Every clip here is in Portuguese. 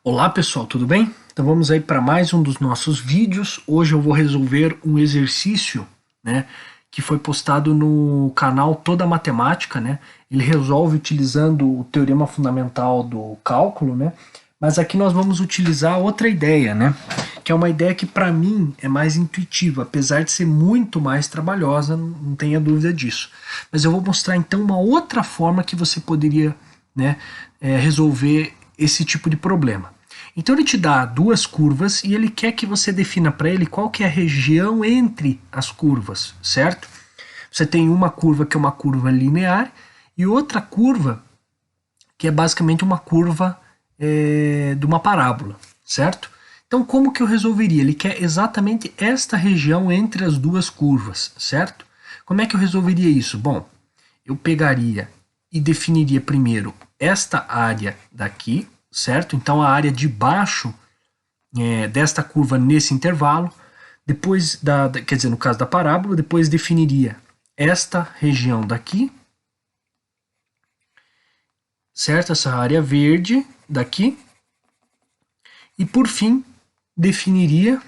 Olá pessoal, tudo bem? Então vamos aí para mais um dos nossos vídeos. Hoje eu vou resolver um exercício, que foi postado no canal Toda Matemática, Ele resolve utilizando o teorema fundamental do cálculo, Mas aqui nós vamos utilizar outra ideia, Que é uma ideia que para mim é mais intuitiva, apesar de ser muito mais trabalhosa, não tenha dúvida disso. Mas eu vou mostrar então uma outra forma que você poderia, resolver esse tipo de problema. Então ele te dá duas curvas e ele quer que você defina para ele qual que é a região entre as curvas, certo? Você tem uma curva que é uma curva linear e outra curva que é basicamente uma curva de uma parábola, certo? Então como que eu resolveria? Ele quer exatamente esta região entre as duas curvas, certo? Como é que eu resolveria isso? Bom, eu pegaria e definiria primeiro esta área daqui, certo? Então a área de baixo desta curva nesse intervalo, depois quer dizer, no caso da parábola, depois definiria esta região daqui, certo? Essa área verde daqui, e por fim definiria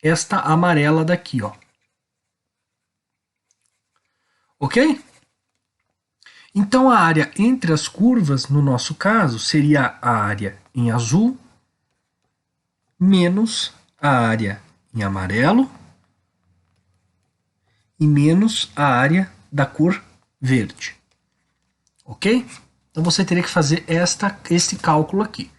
esta amarela daqui, ó. Ok? Então a área entre as curvas, no nosso caso, seria a área em azul menos a área em amarelo e menos a área da cor verde. Ok? Então você teria que fazer este cálculo aqui.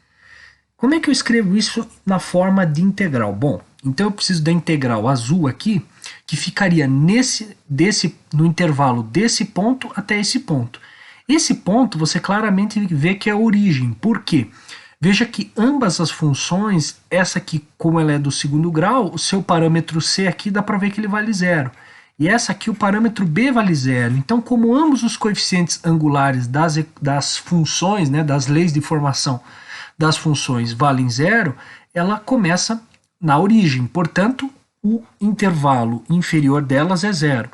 Como é que eu escrevo isso na forma de integral? Bom, então eu preciso da integral azul aqui, que ficaria no intervalo desse ponto até esse ponto. Esse ponto você claramente vê que é a origem. Por quê? Veja que ambas as funções, essa aqui, como ela é do segundo grau, o seu parâmetro C aqui dá para ver que ele vale zero. E essa aqui, o parâmetro B vale zero. Então, como ambos os coeficientes angulares das funções, das leis de formação das funções valem zero, ela começa na origem. Portanto, o intervalo inferior delas é zero.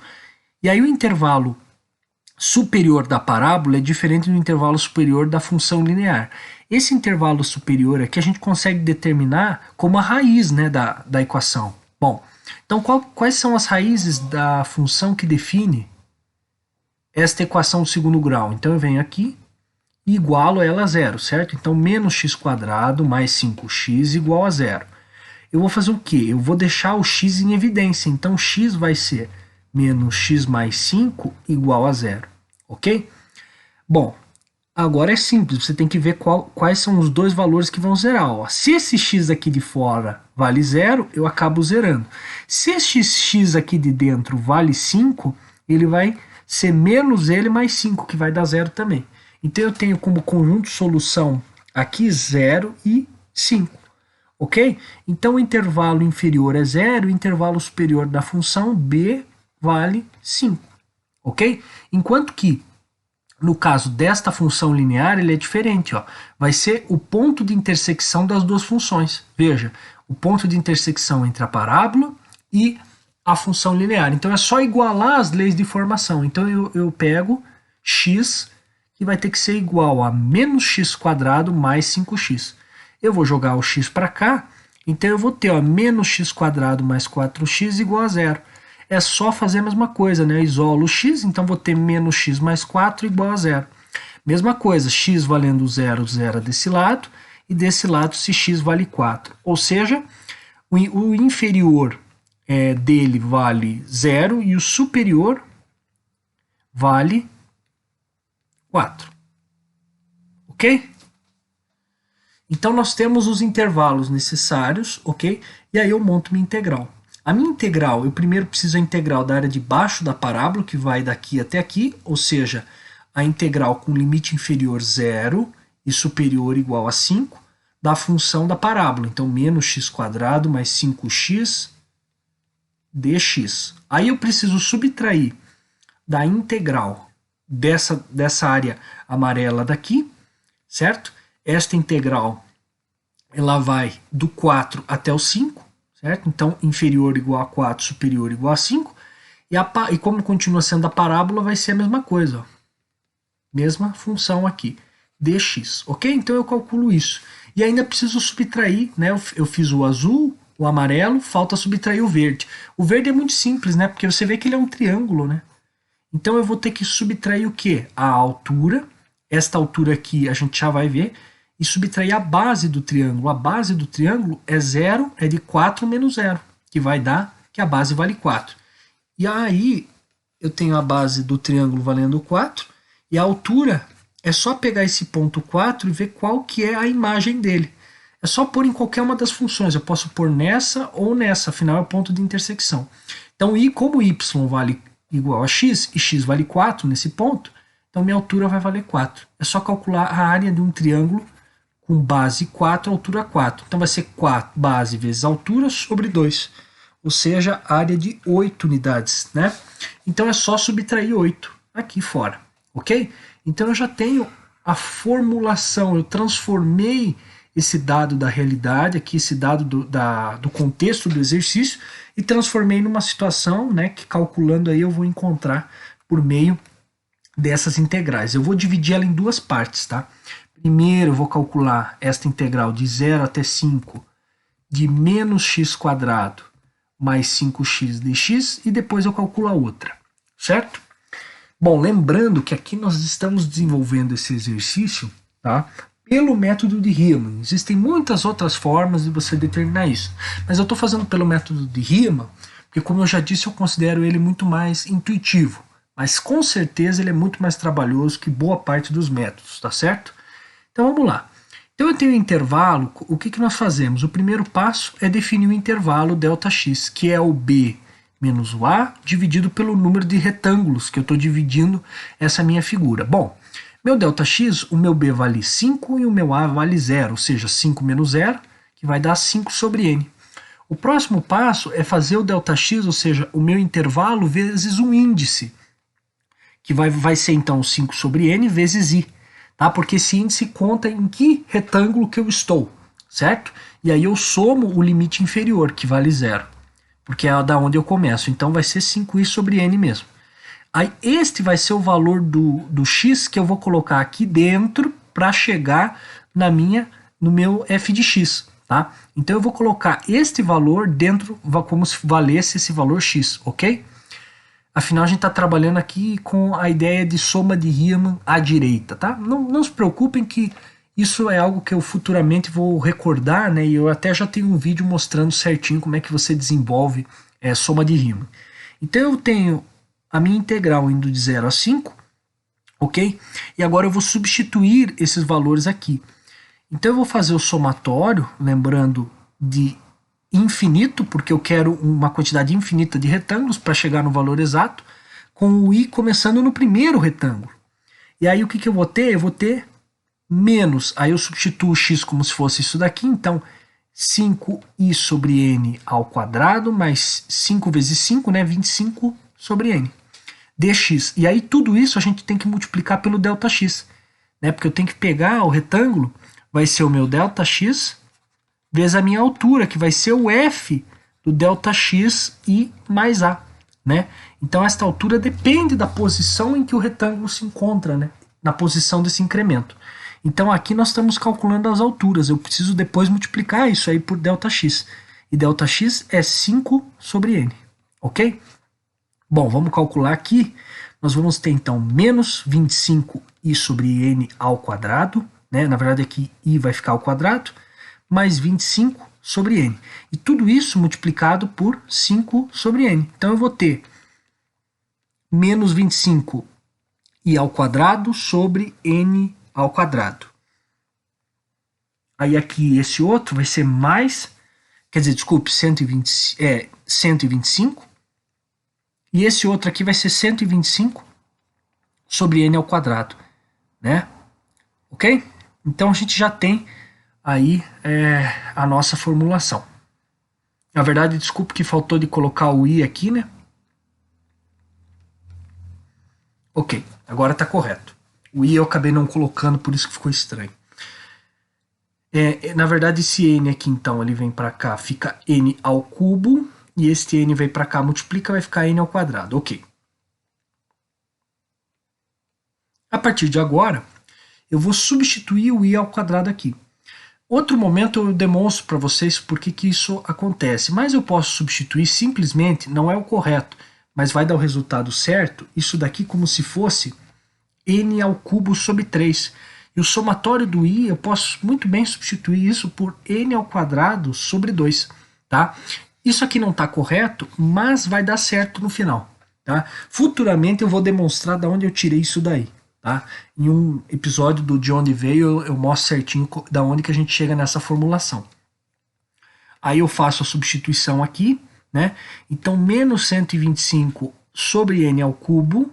E aí o intervalo superior da parábola é diferente do intervalo superior da função linear. Esse intervalo superior aqui a gente consegue determinar como a raiz da equação. Bom, então quais são as raízes da função que define esta equação do segundo grau? Então eu venho aqui e igualo ela a zero, certo? Então menos x² mais 5x igual a zero. Eu vou fazer o quê? Eu vou deixar o x em evidência. Então x vai ser menos x mais 5 igual a zero. Ok? Bom, agora é simples. Você tem que ver quais são os dois valores que vão zerar. Ó. Se esse x aqui de fora vale zero, eu acabo zerando. Se esse x aqui de dentro vale 5, ele vai ser menos ele mais 5, que vai dar zero também. Então eu tenho como conjunto de solução aqui 0 e 5. Ok? Então o intervalo inferior é 0, o intervalo superior da função b vale 5. Ok? Enquanto que, no caso desta função linear, ele é diferente. Ó. Vai ser o ponto de intersecção das duas funções. Veja, o ponto de intersecção entre a parábola e a função linear. Então é só igualar as leis de formação. Então eu pego x, que vai ter que ser igual a menos x² mais 5x. Eu vou jogar o x para cá, então eu vou ter menos x² mais 4x igual a zero. É só fazer a mesma coisa, Eu isolo o x, então vou ter menos x mais 4 igual a zero. Mesma coisa, x valendo zero, zero desse lado, e desse lado se x vale 4. Ou seja, o inferior dele vale zero e o superior vale 4. Ok? Então nós temos os intervalos necessários, ok? E aí eu monto minha integral. A minha integral, eu primeiro preciso da integral da área de baixo da parábola, que vai daqui até aqui, ou seja, a integral com limite inferior 0 e superior igual a 5, da função da parábola. Então, menos x² mais 5x dx. Aí eu preciso subtrair da integral dessa área amarela daqui, certo? Esta integral, ela vai do 4 até o 5, certo? Então, inferior igual a 4, superior igual a 5. E como continua sendo a parábola, vai ser a mesma coisa. Ó. Mesma função aqui. dx, ok? Então eu calculo isso. E ainda preciso subtrair, né? Eu fiz o azul, o amarelo, falta subtrair o verde. O verde é muito simples, né? Porque você vê que ele é um triângulo, né? Então eu vou ter que subtrair o quê? A altura, esta altura aqui a gente já vai ver, e subtrair a base do triângulo. A base do triângulo é 0, é de 4 menos 0, que vai dar que a base vale 4. E aí eu tenho a base do triângulo valendo 4, e a altura é só pegar esse ponto 4 e ver qual que é a imagem dele. É só pôr em qualquer uma das funções, eu posso pôr nessa ou nessa, afinal é o ponto de intersecção. Então, como y vale igual a x, e x vale 4 nesse ponto, então minha altura vai valer 4. É só calcular a área de um triângulo com base 4, altura 4. Então vai ser 4 base vezes altura sobre 2, ou seja, área de 8 unidades, né? Então é só subtrair 8 aqui fora, ok? Então eu já tenho a formulação, eu transformei esse dado da realidade, aqui esse dado do contexto do exercício, e transformei numa situação, né, que calculando aí eu vou encontrar por meio dessas integrais. Eu vou dividir ela em duas partes, tá? Primeiro eu vou calcular esta integral de 0 até 5 de menos x quadrado mais 5x dx, e depois eu calculo a outra, certo? Bom, lembrando que aqui nós estamos desenvolvendo esse exercício, tá? Pelo método de Riemann. Existem muitas outras formas de você determinar isso, mas eu estou fazendo pelo método de Riemann, porque como eu já disse, eu considero ele muito mais intuitivo, mas com certeza ele é muito mais trabalhoso que boa parte dos métodos, tá certo? Então vamos lá. Então eu tenho um intervalo, o que nós fazemos? O primeiro passo é definir o intervalo ΔX, que é o B menos o A dividido pelo número de retângulos que eu estou dividindo essa minha figura. Bom, meu ΔX, o meu B vale 5 e o meu A vale 0, ou seja, 5 menos 0, que vai dar 5 sobre N. O próximo passo é fazer o ΔX, ou seja, o meu intervalo vezes um índice, que vai ser então 5 sobre N vezes I, tá? Porque esse índice conta em que retângulo que eu estou, certo? E aí eu somo o limite inferior, que vale 0, porque é da onde eu começo, então vai ser 5i sobre N mesmo. Aí este vai ser o valor do x que eu vou colocar aqui dentro para chegar no meu f de x, tá? Então eu vou colocar este valor dentro como se valesse esse valor x, ok? Afinal a gente está trabalhando aqui com a ideia de soma de Riemann à direita, tá? Não se preocupem que isso é algo que eu futuramente vou recordar, né? E eu até já tenho um vídeo mostrando certinho como é que você desenvolve soma de Riemann. Então eu tenho a minha integral indo de 0 a 5, ok? E agora eu vou substituir esses valores aqui. Então eu vou fazer o somatório, lembrando de infinito, porque eu quero uma quantidade infinita de retângulos para chegar no valor exato, com o i começando no primeiro retângulo. E aí o que eu vou ter? Eu vou ter menos, aí eu substituo o x como se fosse isso daqui, então 5i sobre n ao quadrado, mais 5 vezes 5, né, 25 sobre n, dx. E aí tudo isso a gente tem que multiplicar pelo ΔX, né, porque eu tenho que pegar o retângulo, vai ser o meu ΔX, vezes a minha altura, que vai ser o f do ΔX e mais a, né? Então esta altura depende da posição em que o retângulo se encontra, né, na posição desse incremento. Então aqui nós estamos calculando as alturas, eu preciso depois multiplicar isso aí por ΔX. E ΔX é 5 sobre n, ok? Bom, vamos calcular aqui, nós vamos ter então menos 25i sobre n ao quadrado, né? Na verdade aqui i vai ficar ao quadrado, mais 25 sobre n. E tudo isso multiplicado por 5 sobre n. Então eu vou ter menos 25 i ao quadrado sobre n ao quadrado. Aí aqui esse outro vai ser mais, quer dizer, desculpe, 125. E esse outro aqui vai ser 125 sobre n ao quadrado, né? Ok? Então a gente já tem aí a nossa formulação. Na verdade, desculpe que faltou de colocar o i aqui, né? Ok, agora está correto. O i eu acabei não colocando, por isso que ficou estranho. Na verdade, esse n aqui, então, ele vem para cá, fica n ao cubo, e este n vem para cá, multiplica, vai ficar n ao quadrado. Ok. A partir de agora, eu vou substituir o i ao quadrado aqui. Outro momento eu demonstro para vocês por que isso acontece, mas eu posso substituir simplesmente, não é o correto, mas vai dar o resultado certo, isso daqui como se fosse n ao cubo sobre 3. E o somatório do i, eu posso muito bem substituir isso por n ao quadrado sobre 2. Tá? Isso aqui não está correto, mas vai dar certo no final. Tá? Futuramente eu vou demonstrar de onde eu tirei isso daí. Tá? Em um episódio do De Onde Veio eu mostro certinho da onde que a gente chega nessa formulação. Aí eu faço a substituição aqui, né? Então menos 125 sobre n ao cubo,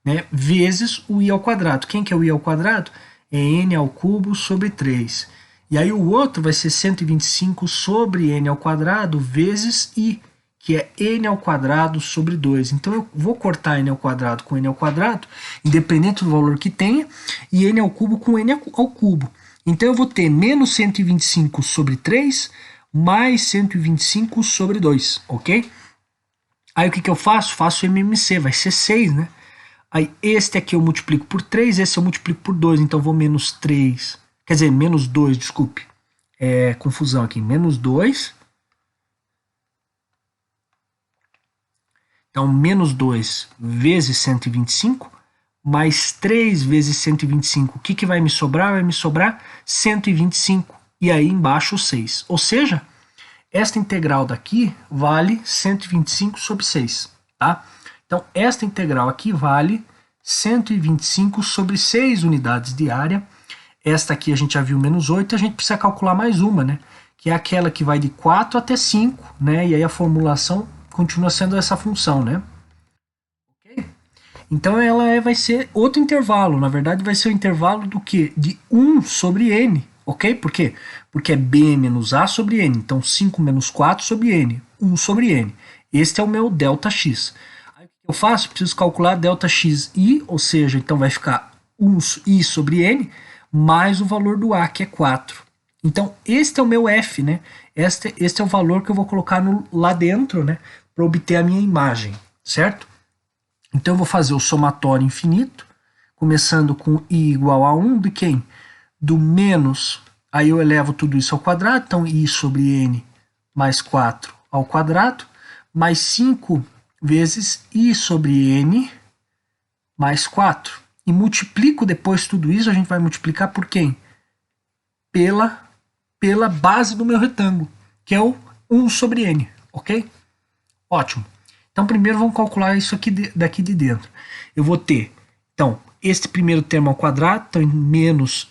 né, vezes o i ao quadrado. Quem que é o i ao quadrado? É n ao cubo sobre 3. E aí o outro vai ser 125 sobre n ao quadrado vezes i, que é n ao quadrado sobre 2. Então eu vou cortar n ao quadrado com n ao quadrado, independente do valor que tenha, e n ao cubo com n ao cubo. Então eu vou ter menos 125 sobre 3 mais 125 sobre 2, ok? Aí o que eu faço? Faço MMC, vai ser 6, né? Aí este aqui eu multiplico por 3, esse eu multiplico por 2, então eu vou menos 3, quer dizer, menos 2, desculpe. Confusão aqui, menos 2. Então, menos 2 vezes 125, mais 3 vezes 125. O que vai me sobrar? Vai me sobrar 125. E aí embaixo 6. Ou seja, esta integral daqui vale 125 sobre 6. Tá? Então, esta integral aqui vale 125 sobre 6 unidades de área. Esta aqui a gente já viu menos 8, a gente precisa calcular mais uma, né? Que é aquela que vai de 4 até 5, né? E aí a formulação continua sendo essa função, né? Okay? Então ela vai ser outro intervalo, na verdade vai ser o intervalo do que? De 1 sobre n, ok? Por quê? Porque é b menos a sobre n, então 5 menos 4 sobre n, 1 sobre n. Este é o meu ΔX. Aí o que eu faço? Preciso calcular ΔXi, ou seja, então vai ficar 1i sobre n, mais o valor do a, que é 4. Então, este é o meu f, né? Este é o valor que eu vou colocar lá dentro, né? Para obter a minha imagem, certo? Então, eu vou fazer o somatório infinito, começando com i igual a 1 de quem? Do menos, aí eu elevo tudo isso ao quadrado, então i sobre n mais 4 ao quadrado, mais 5 vezes i sobre n mais 4. E multiplico depois tudo isso, a gente vai multiplicar por quem? Pela base do meu retângulo, que é o 1 sobre n, ok? Ótimo. Então primeiro vamos calcular isso aqui daqui de dentro. Eu vou ter, então, este primeiro termo ao quadrado, então menos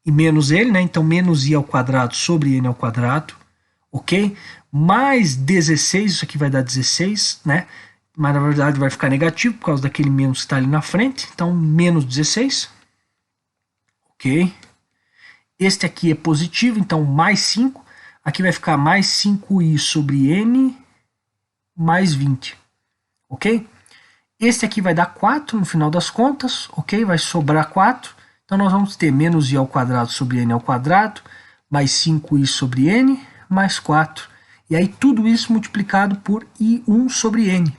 e menos ele, né? Então menos i ao quadrado sobre n ao quadrado, ok? Mais 16, isso aqui vai dar 16, né? Mas na verdade vai ficar negativo por causa daquele menos que está ali na frente, então menos 16, ok? Este aqui é positivo, então mais 5, aqui vai ficar mais 5i sobre n mais 20, ok? Este aqui vai dar 4 no final das contas, ok? Vai sobrar 4, então nós vamos ter menos i ao quadrado sobre n ao quadrado, mais 5i sobre n, mais 4. E aí tudo isso multiplicado por i1 sobre n.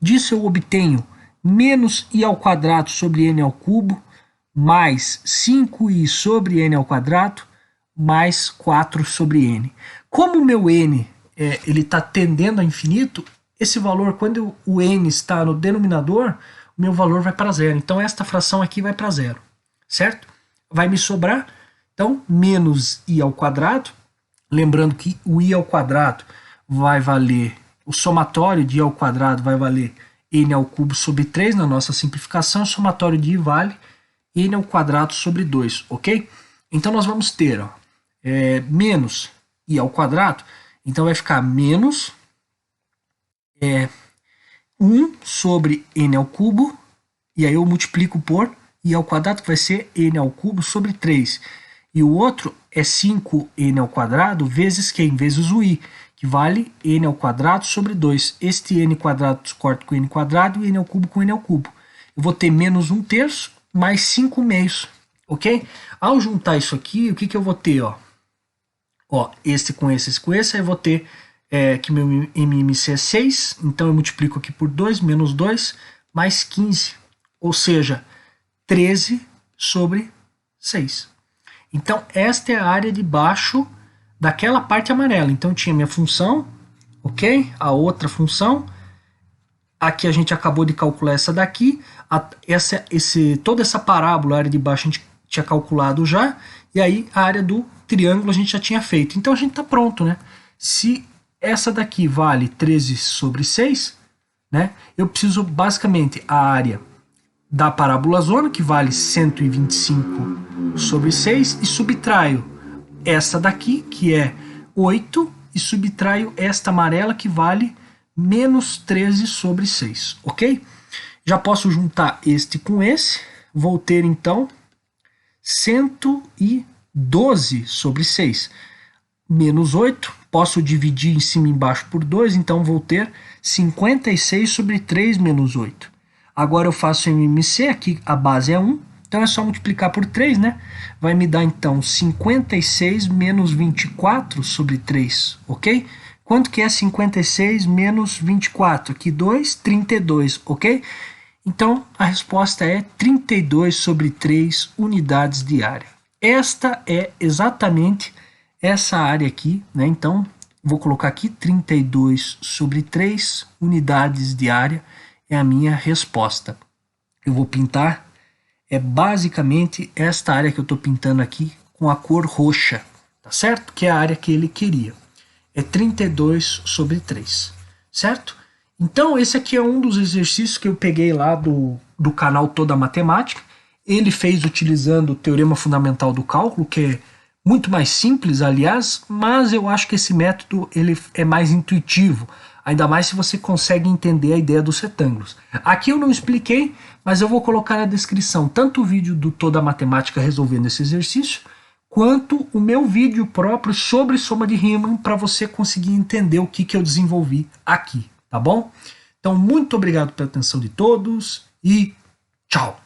Disso eu obtenho menos i ao quadrado sobre n ao cubo, mais 5i sobre n ao quadrado, mais 4 sobre n. Como o meu n ele está tendendo a infinito, esse valor, quando o n está no denominador, o meu valor vai para zero. Então esta fração aqui vai para zero, certo? Vai me sobrar, então, menos i ao quadrado. Lembrando que o i ao quadrado vai valer, o somatório de i ao quadrado vai valer n ao cubo sobre 3 na nossa simplificação. O somatório de i vale n ao quadrado sobre 2, ok? Então nós vamos ter menos i ao quadrado, então vai ficar menos 1 sobre n ao cubo, e aí eu multiplico por i ao quadrado, que vai ser n ao cubo sobre 3. E o outro é 5n ao quadrado vezes quem? Vezes o i, que vale n ao quadrado sobre 2. Este n quadrado corta com n quadrado e n ao cubo com n ao cubo. Eu vou ter menos 1/3 mais 5 meios, ok? Ao juntar isso aqui, o que eu vou ter? Este com esse, aí eu vou ter que meu MMC é 6, então eu multiplico aqui por 2, menos 2, mais 15, ou seja, 13 sobre 6. Então, esta é a área de baixo daquela parte amarela. Então, tinha minha função, ok? A outra função. Aqui a gente acabou de calcular essa daqui. Toda essa parábola, a área de baixo, a gente tinha calculado já. E aí, a área do triângulo a gente já tinha feito. Então, a gente está pronto, né? Se essa daqui vale 13 sobre 6, né? Eu preciso, basicamente, a área da parábola zona, que vale 125 sobre 6, e subtraio essa daqui, que é 8, e subtraio esta amarela, que vale menos 13 sobre 6, ok? Já posso juntar este com esse, vou ter, então, 112 sobre 6. Menos 8, posso dividir em cima e embaixo por 2, então vou ter 56 sobre 3 menos 8. Agora eu faço MMC, aqui a base é 1, então é só multiplicar por 3, né? Vai me dar então 56 menos 24 sobre 3, ok? Quanto que é 56 menos 24? Aqui 2, 32, ok? Então a resposta é 32 sobre 3 unidades de área. Esta é exatamente essa área aqui, né? Então vou colocar aqui 32 sobre 3 unidades de área. É a minha resposta. Eu vou pintar, basicamente esta área que eu estou pintando aqui com a cor roxa, tá certo? Que é a área que ele queria. É 32 sobre 3, certo? Então esse aqui é um dos exercícios que eu peguei lá do canal Toda Matemática. Ele fez utilizando o Teorema Fundamental do Cálculo, que é muito mais simples, aliás, mas eu acho que esse método ele é mais intuitivo. Ainda mais se você consegue entender a ideia dos retângulos. Aqui eu não expliquei, mas eu vou colocar na descrição tanto o vídeo do Toda Matemática resolvendo esse exercício, quanto o meu vídeo próprio sobre soma de Riemann, para você conseguir entender o que eu desenvolvi aqui, tá bom? Então, muito obrigado pela atenção de todos e tchau!